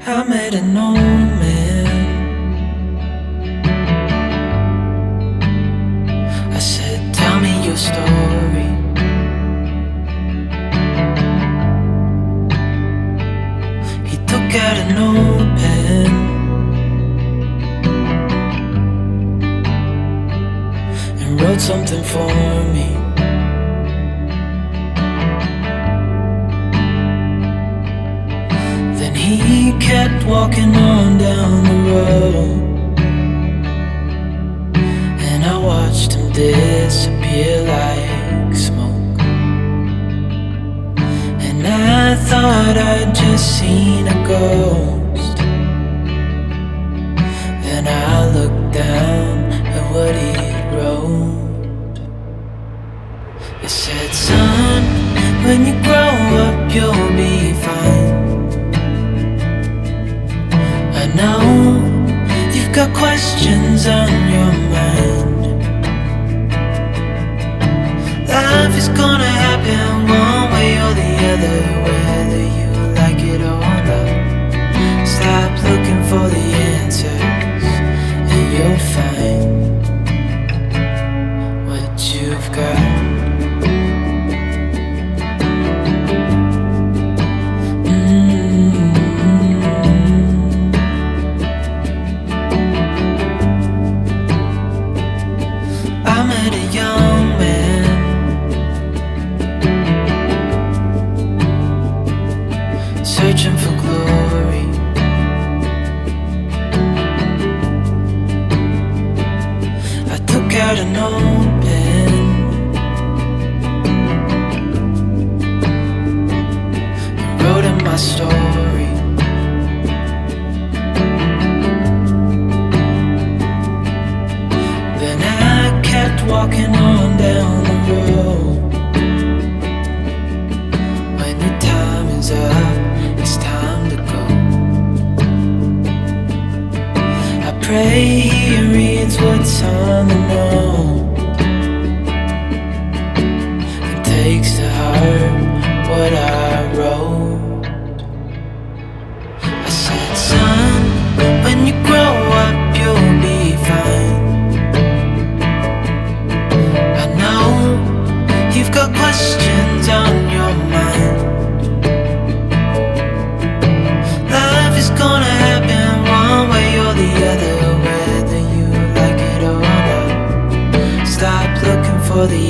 I met an old man. I said, tell me your story. He took out an old pen and wrote something for me. He kept walking on down the road, and I watched him disappear like smoke. And I thought I'd just seen a ghost. Then I looked down at what he wrote. It said, son, when you grow up you'll be fine. I know you've got questions on your mind. Life is gonna happen one way or the other, whether you like it or not. Stop looking for the answers and you'll find what you've got. Searching for glory. I took out an old pen and wrote in my story. Then I kept walking on down the road. When your time is up, it's time to go. I pray he reads what's on the note and takes to heart what I wrote. I said, son, when you grow up you'll be fine. I know you've got questions on your mind. Gonna happen one way or the other, whether you like it or not. Stop looking for the